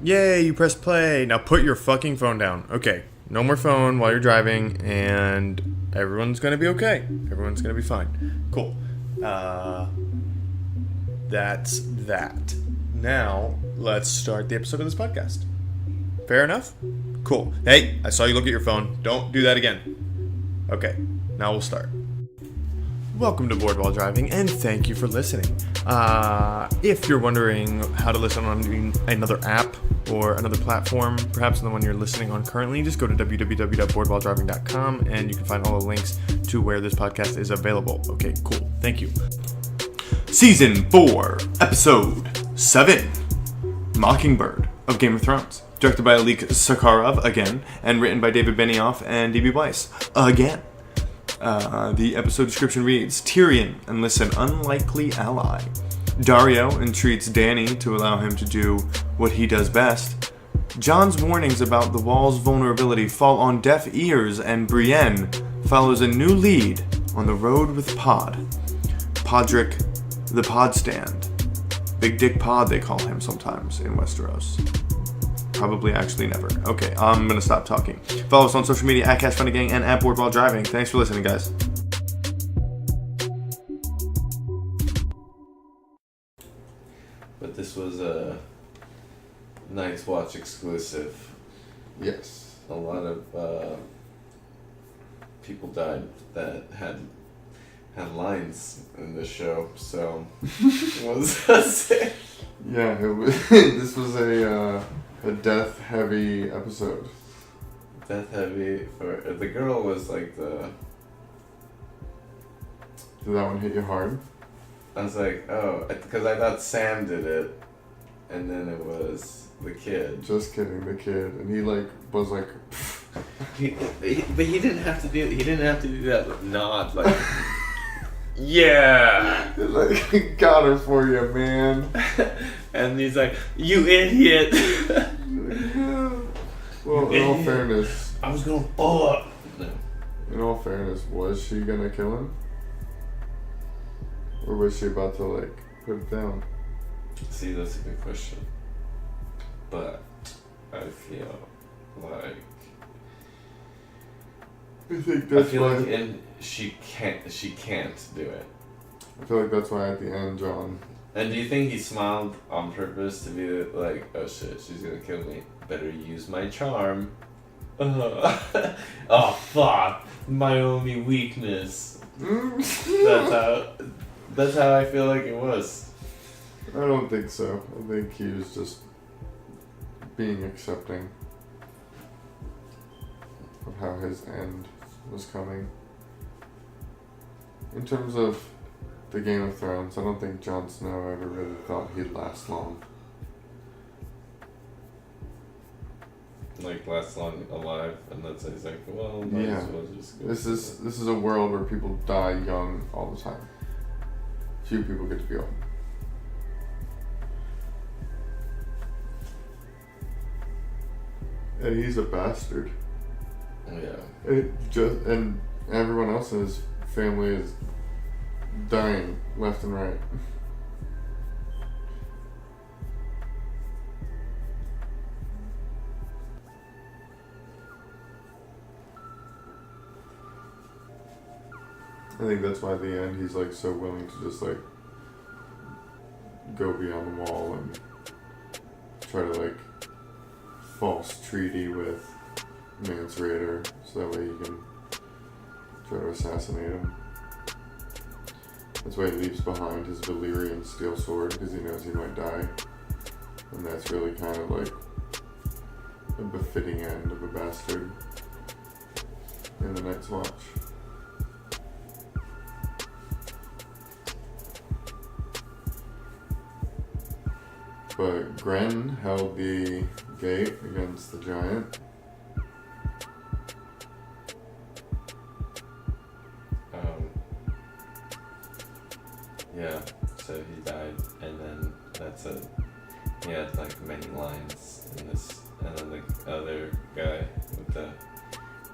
Yay, you press play. Now put your fucking phone down. Okay, no more phone while you're driving, and everyone's gonna be okay. Everyone's gonna be fine. Cool. That's that. Now, let's start the episode of this podcast. Fair enough? Cool. Hey, I saw you look at your phone. Don't do that again. Okay, now we'll start. Welcome to Board While Driving, and thank you for listening. If you're wondering how to listen on another app or another platform, perhaps the one you're listening on currently, just go to www.boardwhiledriving.com and you can find all the links to where this podcast is available. Okay, cool. Thank you. Season 4, Episode 7, Mockingbird of Game of Thrones. Directed by Alik Sakharov, again, and written by David Benioff and D.B. Weiss, again. The episode description reads, Tyrion enlists an unlikely ally. Dario entreats Dany to allow him to do what he does best. Jon's warnings about the wall's vulnerability fall on deaf ears, and Brienne follows a new lead on the road with Pod. Podrick, the Pod Stand. Big Dick Pod, they call him sometimes in Westeros. Probably actually never. Okay, I'm gonna stop talking. Follow us on social media at Cash Funny Gang and at Board While Driving. Thanks for listening, guys. But this was a Night's Watch exclusive. Yes. A lot of people died that had lines in the show. So what was I saying? Yeah, this was a death-heavy episode. Death heavy for the girl was like the. Did that one hit you hard? I was like, oh, because I thought Sam did it, and then it was the kid. Just kidding, the kid, and he was like. But he didn't have to do. He didn't have to do that nod like. Yeah. Like, got her for you, man. And he's like, you idiot. Well, in all fairness, I was gonna blow up. No. In all fairness, was she gonna kill him? Or was she about to, like, put it down? See, that's a good question. But I feel like she can't do it. I feel like that's why at the end, Jon. And do you think he smiled on purpose to be like, oh shit, she's gonna kill me. Better use my charm. Oh fuck, my only weakness. That's how I feel like it was. I don't think so. I think he was just being accepting of how his end was coming. In terms of the Game of Thrones, I don't think Jon Snow ever really thought he'd last long. Like last long alive, and that's he's like, well, might as well just go. This is a world where people die young all the time. Few people get to be old. And he's a bastard. Yeah. And everyone else in his family is dying left and right. I think that's why at the end he's like so willing to just like go beyond the wall and try to like false treaty with Mance Rayder so that way he can try to assassinate him. That's why he leaves behind his Valyrian steel sword because he knows he might die. And that's really kind of like a befitting end of a bastard in the Night's Watch. But Gren held the gate against the giant. Yeah, so he died, and then that's it. He had like many lines in this, and then the other guy with the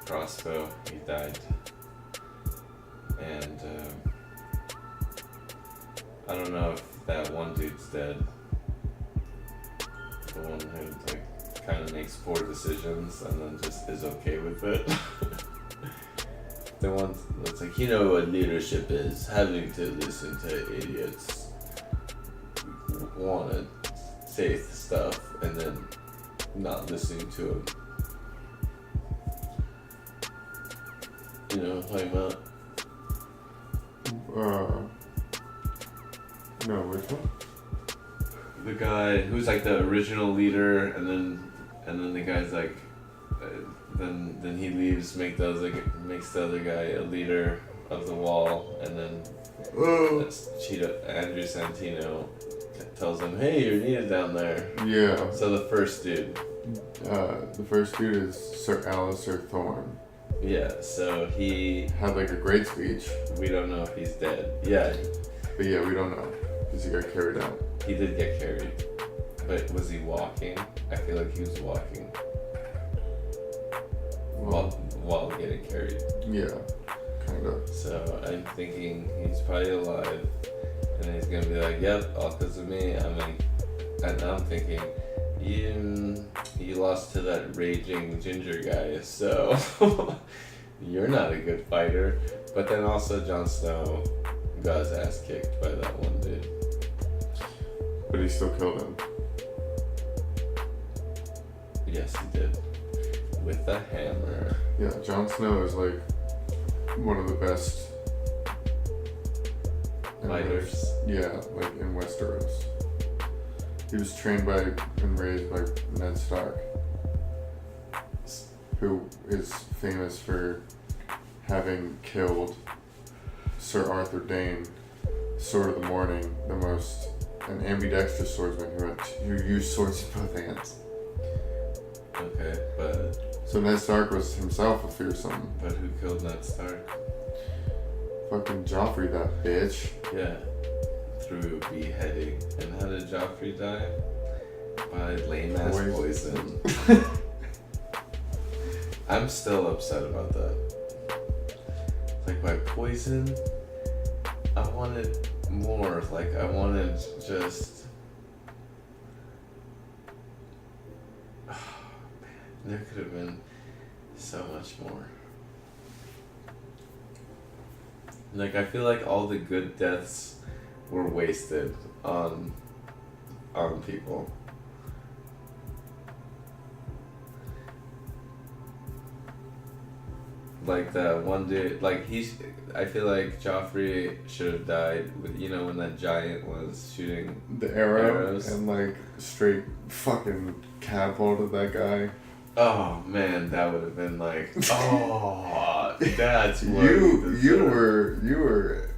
crossbow, he died. And I don't know if that one dude's dead. The one who like kind of makes poor decisions and then just is okay with it. The one that's like, you know what leadership is, having to listen to idiots want to say stuff and then not listening to them. You know what I'm talking about? No, which one? The guy who's like the original leader, and then the guy's like, then he leaves, makes the other guy a leader of the wall, and then Andrew Santino tells him, "Hey, you're needed down there." Yeah. So the first dude. The first dude is Sir Alistair Thorne. Yeah. So he had like a great speech. We don't know if he's dead. Yeah. But yeah, we don't know because he got carried out. He did get carried, but was he walking? I feel like he was walking while getting carried. Yeah, kind of. So I'm thinking he's probably alive, and he's gonna be like, "Yep, all because of me." And I'm thinking, you lost to that raging ginger guy, so you're not a good fighter. But then also Jon Snow got his ass kicked by that one dude. But he still killed him. Yes, he did. With a hammer. Yeah, Jon Snow is like one of the best fighters. Yeah, like in Westeros. He was trained by and raised by Ned Stark, who is famous for having killed Sir Arthur Dayne, Sword of the Morning, an ambidextrous swordsman who used swords in both hands. Okay, but... So Ned Stark was himself a fearsome. But who killed Ned Stark? Fucking Joffrey, that bitch. Yeah, through beheading. And how did Joffrey die? By lame-ass poison. I'm still upset about that. Like, by poison, I wanted more. Like, I wanted just... Oh, man. There could have been so much more. Like, I feel like all the good deaths were wasted on people. Like that one dude, I feel like Joffrey should have died with, when that giant was shooting the arrows and like straight fucking catapulted that guy. Oh man, that would have been like, oh, that's what you were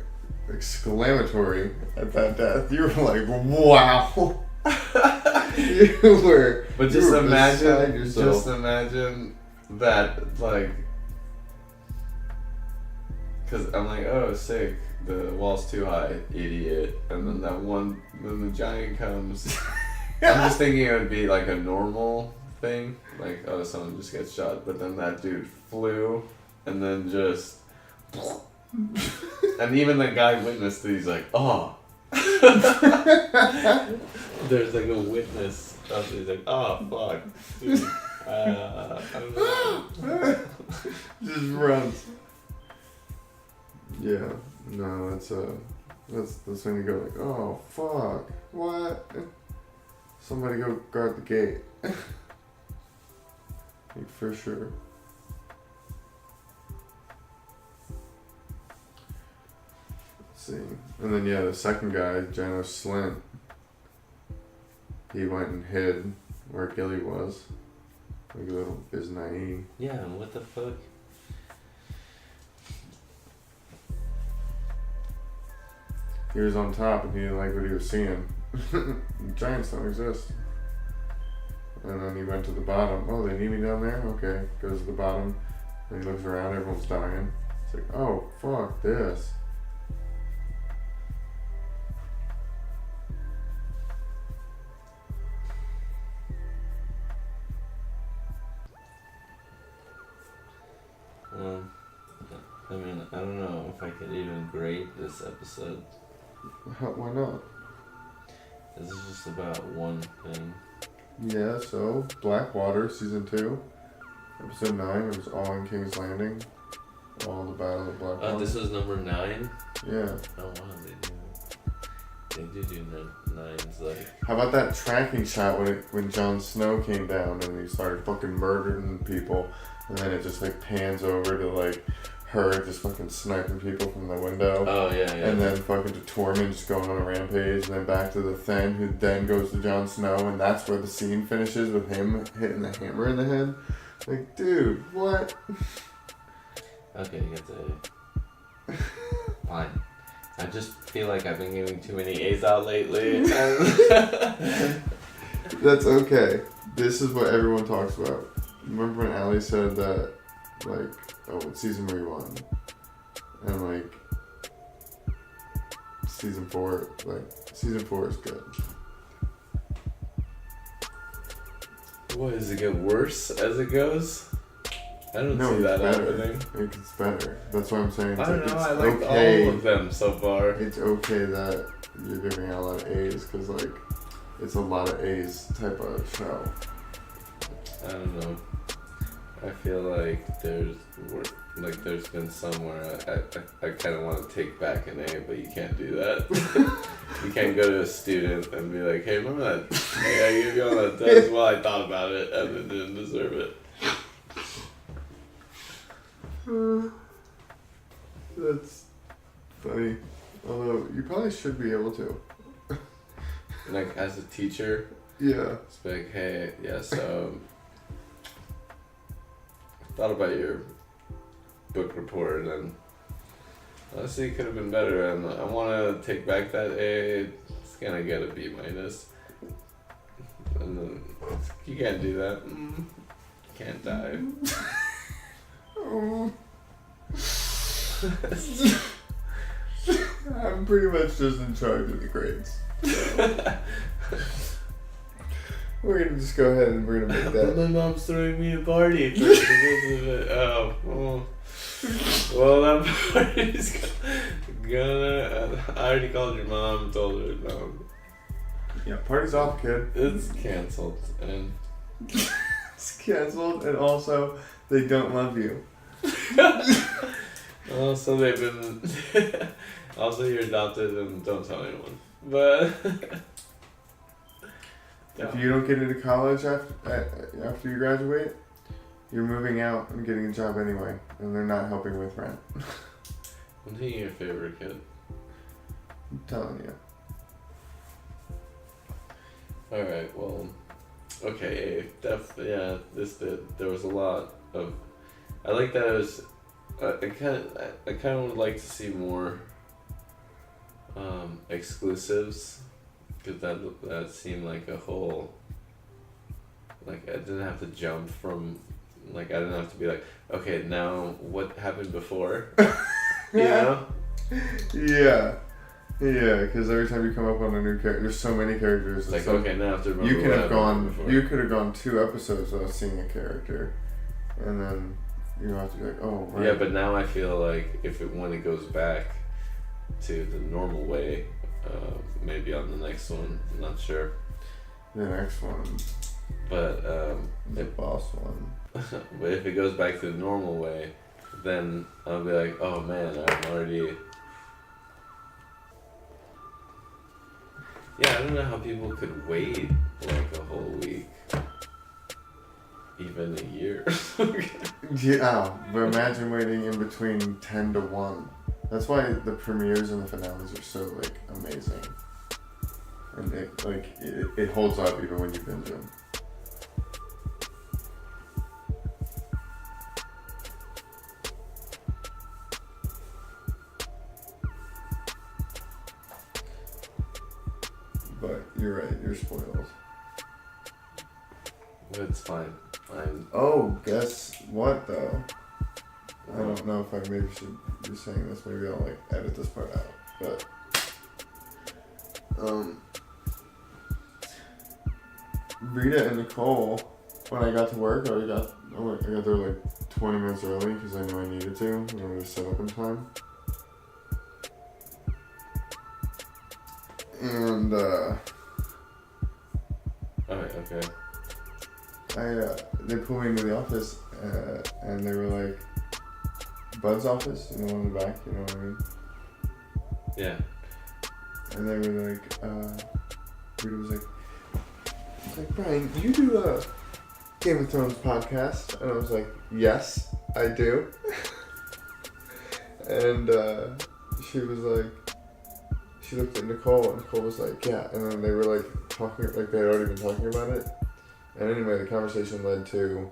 exclamatory at that death. You were like, wow. you were. But just imagine that, like. Because I'm like, oh, sick, the wall's too high, idiot. And then then the giant comes. I'm just thinking it would be like a normal thing. Like, oh, someone just gets shot. But then that dude flew, and then just... and even the guy witnessed it, he's like, oh. There's like a witness. He's like, oh, fuck. Dude, I don't know. Just runs. Yeah, no, that's when you go like, oh fuck, what? Somebody go guard the gate. Like, for sure. Let's see, and then the second guy, Janos Slynt, he went and hid where Gilly was, like a little Biznae. Yeah, and what the fuck? He was on top and he didn't like what he was seeing. Giants don't exist. And then he went to the bottom. Oh, they need me down there? Okay. Goes to the bottom. Then he looks around, everyone's dying. It's like, oh, fuck this. I mean, I don't know if I could even grade this episode. Why not? This is just about one thing. Yeah, so Blackwater season 2, episode 9. It was all in King's Landing. All the Battle of Blackwater. This was number 9. Yeah. Oh wow, they do nines like. How about that tracking shot when Jon Snow came down and he started fucking murdering people, and then it just like pans over to like her just fucking sniping people from the window. Oh yeah. And then fucking to Tormund just going on a rampage, and then back to the Thenn, who then goes to Jon Snow, and that's where the scene finishes with him hitting the hammer in the head. Like, dude, what? Okay, you get the fine. I just feel like I've been giving too many A's out lately. That's okay. This is what everyone talks about. Remember when Ali said that, like, oh, what season were you on? And, like, season 4 is good. What, does it get worse as it goes? I don't No, see that it's better. happening. It gets better. That's what I'm saying. I don't know, it's I liked okay. all of them so far. It's okay that you're giving out a lot of A's, because, like, it's a lot of A's type of show. I don't know. I feel like there's been somewhere I kind of want to take back an A, but you can't do that. You can't go to a student and be like, hey, remember that? Hey, I gave you all that test. Well, I thought about it and it didn't deserve it. That's funny. Although, you probably should be able to. Like, as a teacher, Yeah. it's like, hey, yeah, so I thought about your book report and honestly it could have been better and I want to take back that A. It's gonna get a B minus. And then you can't do that. You can't die. Oh. I'm pretty much just in charge of the grades. So. We're gonna just go ahead and we're gonna make that. My mom's throwing me a party because of it. Oh. Well, that party's gonna. I already called your mom and told her no. Yeah, party's off, kid. It's canceled and. It's canceled, and also they don't love you. Also, they've been. Also, you're adopted and don't tell anyone. But. If you don't get into college after you graduate, you're moving out and getting a job anyway, and they're not helping with rent. I'm thinking your favorite kid. I'm telling you. Alright, well. Okay, yeah, there was a lot of. I like that it was. I kind of would like to see more exclusives. Because that seemed like a whole, like I didn't have to jump from, like I didn't have to be like, okay, now what happened before, you know? Yeah, because every time you come up on a new character, there's so many characters. It's like, okay, now I have to remember you could what have happened gone, before. you could have gone 2 episodes without seeing a character, and then you have to be like, oh, right. Yeah, but now I feel like when it goes back to the normal way. Maybe on the next one, I'm not sure. The next one. But the boss one. But if it goes back to the normal way, then I'll be like, oh man, I'm already. Yeah, I don't know how people could wait like a whole week, even a year. Yeah, but imagine waiting in between 10 to 1. That's why the premieres and the finales are so, like, amazing. And it holds up even when you binge them. But you're right, you're spoiled. It's fine. Oh, guess what though? I don't know if I maybe should be saying this. Maybe I'll like edit this part out. But Rita and Nicole, when I got to work, I got there like 20 minutes early because I knew I needed to in order to set up in time. And Alright, okay. they pulled me into the office, and they were like, Bud's office, one in the back, you know what I mean? Yeah. And they were like, Rita was like, Brian, you do a Game of Thrones podcast? And I was like, yes, I do. And she was like, she looked at Nicole, and Nicole was like, yeah. And then they were like talking, like they had already been talking about it. And anyway, the conversation led to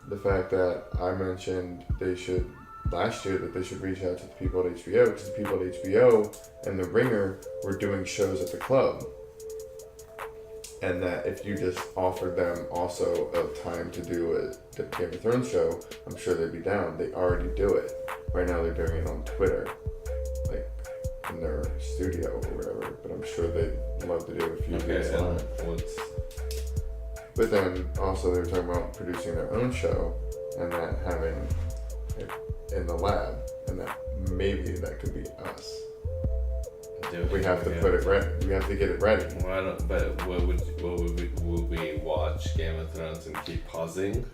the fact that I mentioned last year that they should reach out to the people at HBO, because the people at HBO and The Ringer were doing shows at the club. And that if you just offered them also a time to do a Game of Thrones show, I'm sure they'd be down. They already do it. Right now they're doing it on Twitter, like in their studio or whatever. But I'm sure they'd love to do a few things on it. But then also they were talking about producing their own show and that having it in the lab, and that maybe that could be us. We have to put it ready. We have to get it ready. Well, would we watch Game of Thrones and keep pausing?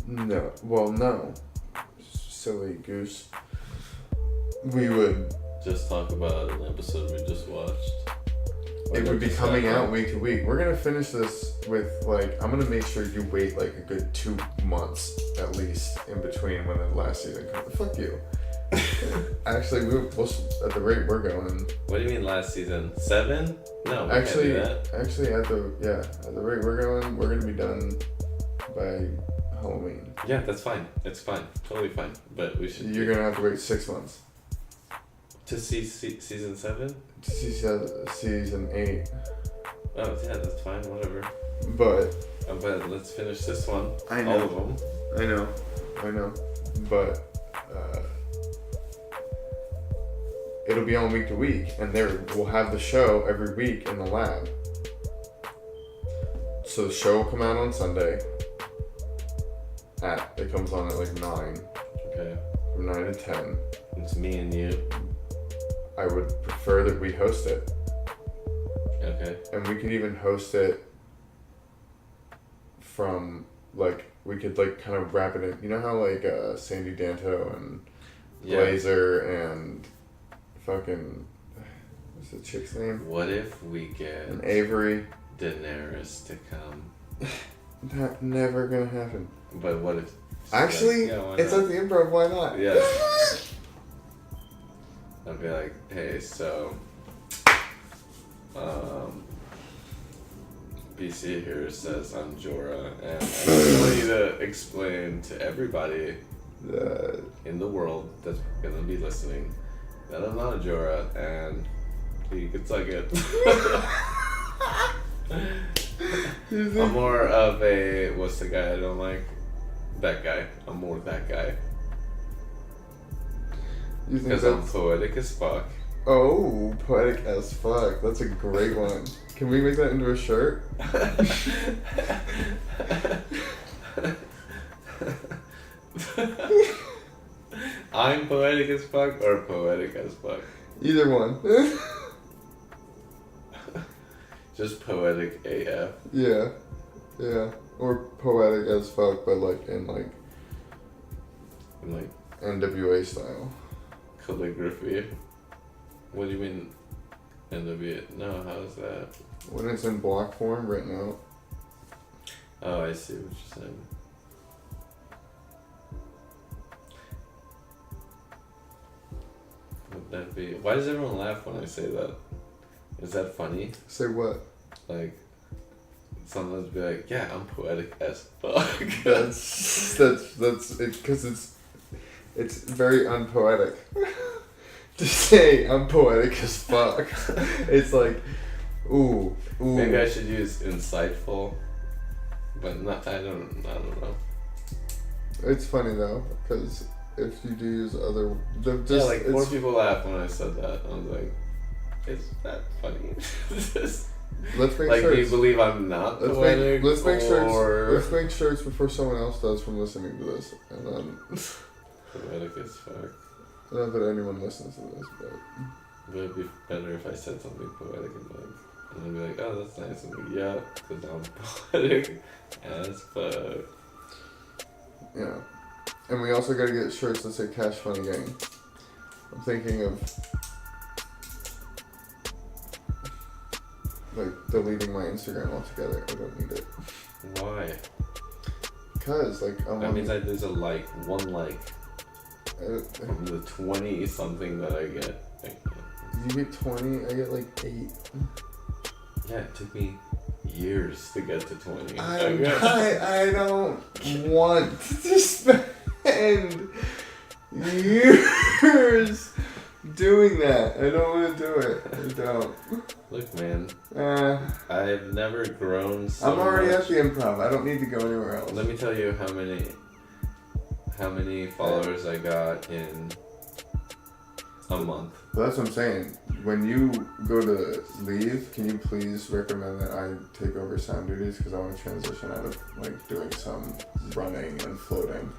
No. Well, no. Silly goose. We would just talk about an episode we just watched. It would be coming out week to week. We're gonna finish this with I'm gonna make sure you wait a good 2 months at least in between when the last season comes. Fuck you. Actually, we'll at the rate we're going. What do you mean last season? 7? No, we actually, can't do that. Actually, at the rate we're going, we're gonna be done by Halloween. Yeah, that's fine. It's fine. Totally fine. But we should. You're gonna have to wait 6 months to see season 7. To see season 8. Oh yeah, that's fine. Whatever. But let's finish this one. I know. All of them. I know. But. It'll be on week to week, and we'll have the show every week in the lab. So the show will come out on Sunday. It comes on at 9. Okay. From 9 to 10. It's me and you. I would prefer that we host it. Okay. And we could even host it from we could kind of wrap it in. You know how Sandy Danto and Glazer and fucking, what's the chick's name? What if we get an Avery Daenerys to come? That never gonna happen. But what if? Actually, it's at the Improv. Why not? Yeah. I'd be like, hey, so, BC here says I'm Jorah, and I want you to explain to everybody in the world that's gonna be listening that I'm not a Jorah, and you could suck it. I'm more of a, what's the guy I don't like? That guy. I'm more that guy. Because I'm poetic as fuck. Oh, poetic as fuck. That's a great one. Can we make that into a shirt? I'm poetic as fuck or poetic as fuck? Either one. Just poetic AF. Yeah. Or poetic as fuck, but in NWA style. Calligraphy. What do you mean NWA? No, how's that? When it's in block form written out. Oh, I see what you're saying. Would that be? Why does everyone laugh when I say that? Is that funny? Say what? Sometimes be like, yeah, I'm poetic as fuck. that's it, because it's very unpoetic. To say I'm poetic as fuck. It's ooh. Maybe I should use insightful, but not. I don't know. It's funny though, because if you do use other, more people laugh when I said that. I was like, is that funny? Let's make shirts. Do you believe I'm not poetic? Let's make shirts before someone else does from listening to this, and then. Poetic as fuck. Not that anyone listens to this, but. Would it be better if I said something poetic and And they'll be like, oh, that's nice. I'm like, yeah, because I'm poetic as fuck. Yeah. And we also gotta get shirts that say Cash Funny Gang. I'm thinking of like deleting my Instagram altogether. I don't need it. Why? Because like that means that there's one like from the 20 something that I get. You get 20, I get like 8. Yeah, it took me years to get to 20. I don't want to spend years doing that. I don't want to do it. I don't. Look, man. I've never grown so I'm already much. at the Improv. I don't need to go anywhere else. Let me tell you how many followers I got in a month. Well, that's what I'm saying. When you go to leave, can you please recommend that I take over sound duties? Because I want to transition out of like doing some running and floating.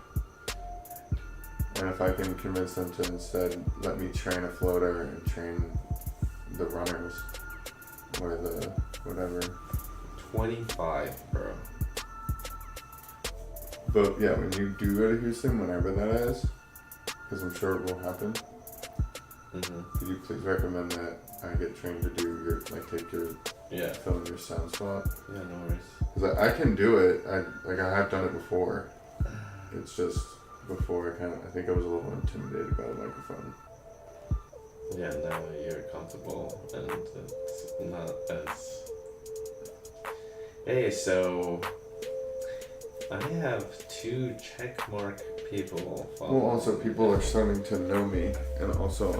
And if I can convince them to instead let me train a floater and train the runners or the whatever. 25, bro. But yeah, when you do go to Houston, whenever that is, because I'm sure it will happen. Could you please recommend that I get trained to do film your sound spot? Yeah, no worries. Because I can do it. I have done it before. It's just before I think I was a little intimidated by the microphone. Yeah, now you're comfortable and it's not as. Hey, so I have 2 checkmark people following. Well, also people are starting to know me, and also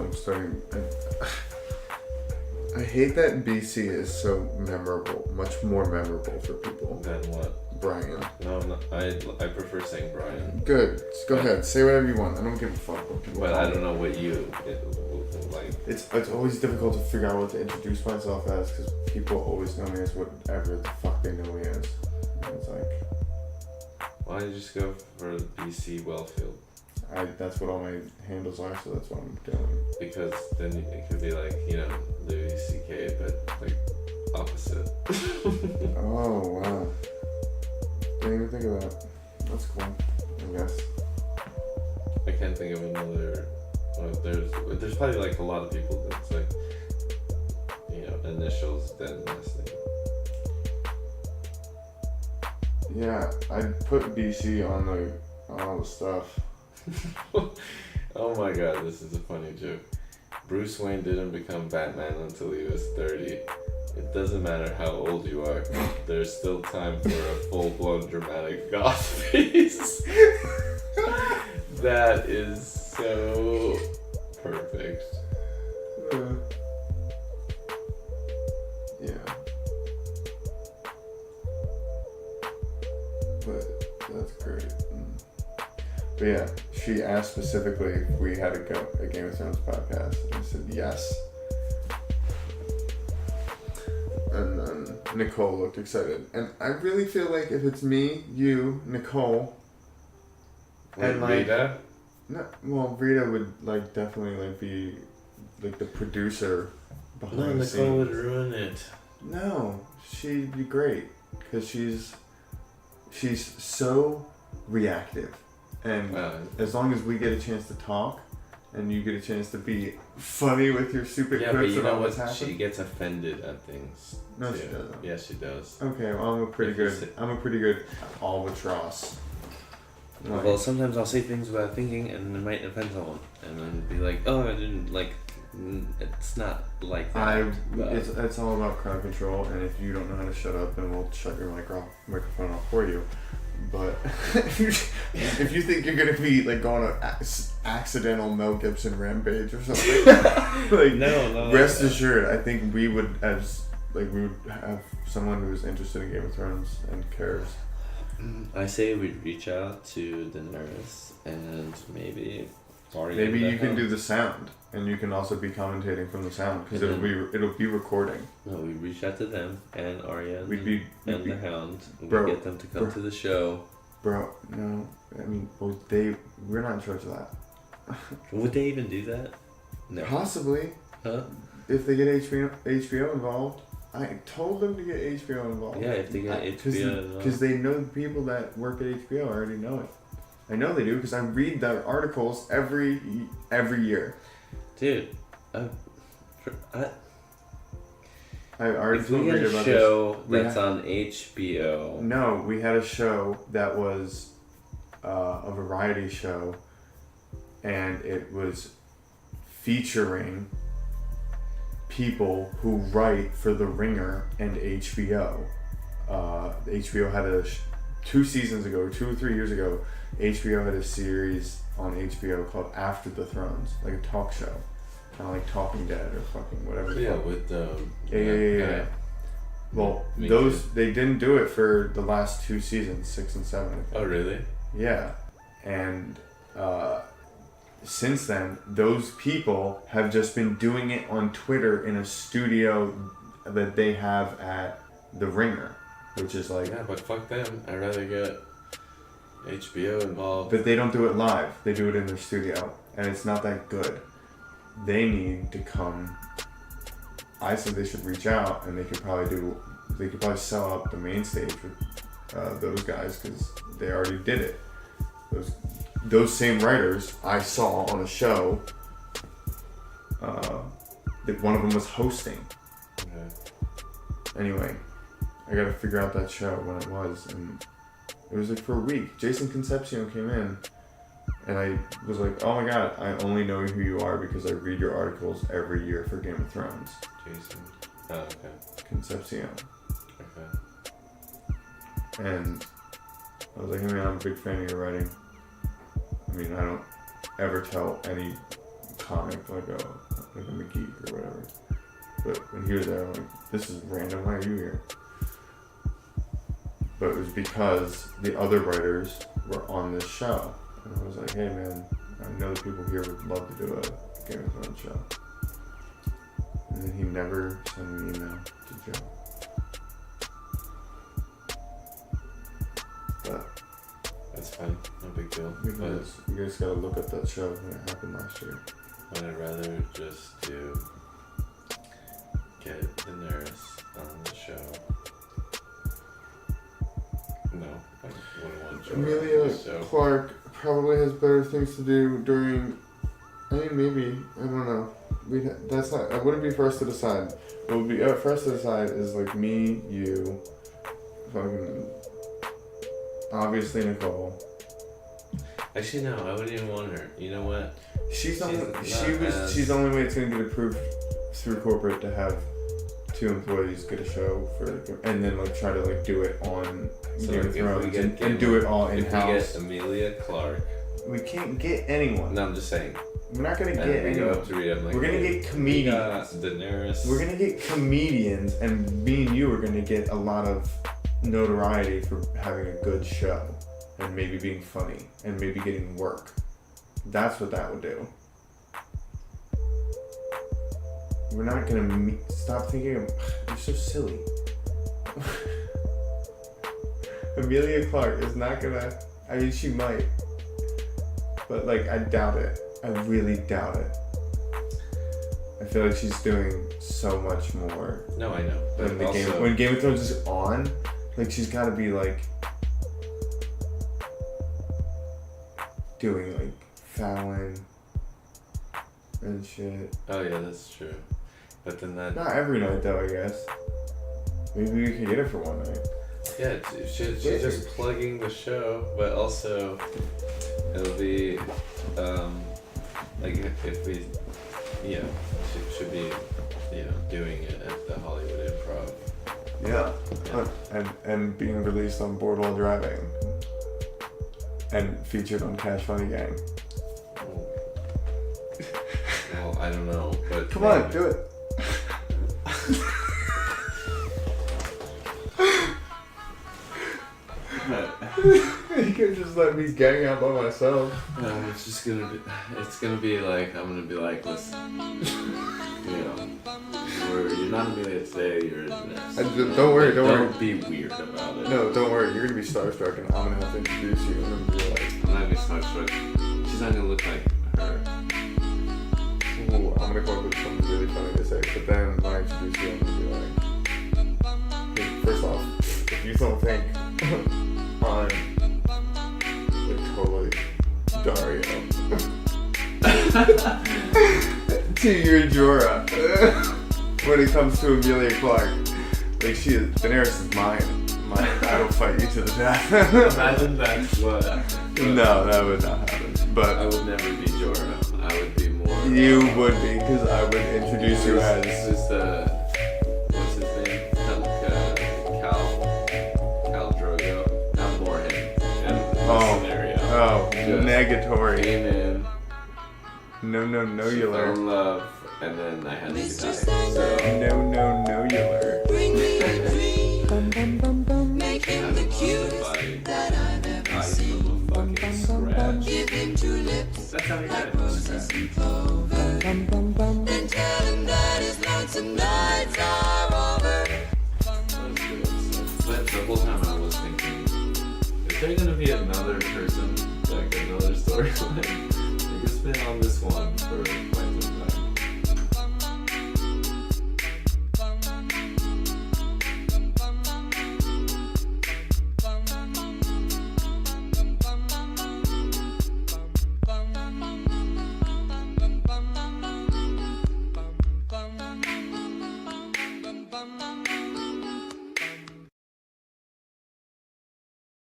I hate that BC is so memorable, much more memorable for people. Then what? Brian. No, I prefer saying Brian. Good. Go ahead. Say whatever you want. I don't give a fuck what people But call I me. don't know what you like. It's always difficult to figure out what to introduce myself as because people always know me as whatever the fuck they know me as. And it's like, why don't you just go for BC Welfield? that's what all my handles are, so that's what I'm doing. Because then it could be like, Louis CK, but like opposite. Oh wow. Didn't even think of that. That's cool, I guess. I can't think of another. There's probably like a lot of people that's like, initials then last name. Yeah, I'd put BC on all the stuff. Oh my god, this is a funny joke. Bruce Wayne didn't become Batman until he was 30. It doesn't matter how old you are, there's still time for a full-blown dramatic goth face. That is so perfect. Yeah. But that's great. But yeah, she asked specifically if we had a Game of Thrones podcast, and I said yes. And then Nicole looked excited, and I really feel like if it's me, you, Nicole, and like Rita? no, well, Rita would definitely be the producer behind the scenes. Nicole would ruin it. No, she'd be great because she's so reactive. And as long as we get a chance to talk, and you get a chance to be funny with your stupid yeah, but quips you know about what's what? happening. She gets offended at things. No, too. she doesn't. Yes, she does. Okay, well, I'm a pretty good albatross. Well, sometimes I'll say things without thinking, and it might offend someone, and then be like, "Oh, I didn't like." It's not like that. It's all about crowd control, and if you don't know how to shut up, then we'll shut your microphone off for you. But if you think you're gonna be going on an accidental Mel Gibson rampage or something, no. Rest assured, I think we would have someone who's interested in Game of Thrones and cares. I say we reach out to Daenerys and maybe you can do the sound, and you can also be commentating from the sound because it'll be recording. No, we reach out to them and Arya and the Hound. We get them to come to the show. Bro, no, I mean, we're not in charge of that. Would they even do that? No. Possibly. Huh? If they get HBO involved. I told them to get HBO involved. Yeah, if they get HBO involved. Because they know the people that work at HBO. I already know it. I know they do because I read their articles every year. Dude, I already if we read had a about show this. that's on HBO. No, we had a show that was a variety show, and it was featuring people who write for The Ringer and HBO. HBO had 2 seasons ago, 2 or 3 years ago, HBO had a series on HBO called After the Thrones, like a talk show. Kind of like Talking Dead or fucking whatever. Yeah, with Yeah. Well, they didn't do it for the last 2 seasons, 6 and 7. I think. Oh, really? Yeah, and since then, those people have just been doing it on Twitter in a studio that they have at The Ringer, which is like... Yeah, but fuck them. I'd rather get HBO involved. But they don't do it live. They do it in their studio, and it's not that good. They need to come... I said they should reach out, and they could probably sell out the main stage with those guys, because they already did it. Those same writers I saw on a show that one of them was hosting. Okay. Anyway, I gotta figure out that show when it was, and it was like for a week. Jason Concepcion came in, and I was like, oh my god, I only know who you are because I read your articles every year for Game of Thrones. Jason. Oh, okay. Concepcion. Okay. And I was like, hey man, I'm a big fan of your writing. I mean, I don't ever tell any comic like I'm a geek or whatever. But when he was there, I'm like, this is random, why are you here? But it was because the other writers were on this show. And I was like, hey man, I know the people here would love to do a Game of Thrones show. And then he never sent an email to Joe. But that's fine. No big deal. You guys gotta look up that show when it happened last year. But I'd rather just get Daenerys on the show. No, I wouldn't want Jorah Emilia on the show. Clarke probably has better things to do during. I mean, maybe, I don't know. That's not. It wouldn't be for us to decide. What would be for us to decide is like me, you, fucking, obviously Nicole. Actually, no, I wouldn't even want her. You know what? She's the only way it's gonna get approved through corporate to have 2 employees get a show for, and then like try to like do it on Game of Thrones and do it all in house. If we get Emilia Clarke, we can't get anyone. No, I'm just saying. We're not gonna get anyone. We're gonna get comedians. Daenerys. We're gonna get comedians, and me and you are gonna get a lot of notoriety for having a good show, and maybe being funny, and maybe getting work. That's what that would do. We're not gonna stop thinking of. You're so silly. Emilia Clarke is not gonna. I mean, she might, but like, I doubt it. I really doubt it. I feel like she's doing so much more. No, I know. But when Game of Thrones is on, like, she's got to be like doing like Fallon and shit. Oh yeah, that's true. But then that. Not every night though, I guess. Maybe we could get it for one night. Yeah, she's just plugging the show, but also it'll be like if we, she should be, doing it at the Hollywood Improv. Yeah. And being released on Boardwalk Driving. And featured on Cash Funny Gang. Well, I don't know, but come on, do it. You could just let me gang out by myself. No, it's gonna be like, I'm gonna be like, listen, you're not Emilia today, you're next. Don't worry. Don't be weird about it. No, don't worry, you're gonna be starstruck and I'm gonna have to introduce you and I'm gonna be like, I'm not gonna be starstruck. She's not gonna look like her. ooh, I'm gonna come up with something really funny to say, but then when I introduce you, I'm gonna be like, First off, if you don't think I'm totally Dario to your Jorah when it comes to Emilia Clarke, like she is, Daenerys is mine. I will fight you to the death. Imagine that's what. No, that would not happen. But I would never be Jorah. I would be more. You would be, because I would introduce you as. Just what's his name? Cal Drogo. I'm more him in this scenario. Oh, Just negatory. Came in. No, She you fell learn. in love, and then I had to die. So. No, you learn. Make him the cutest that I've ever seen. Give him 2 lips That's how he like died. roses and clover. And tell him that his lonesome nights are over. But the whole time I was thinking, is there gonna be another person, like another storyline? Like it's been on this one for quite some time.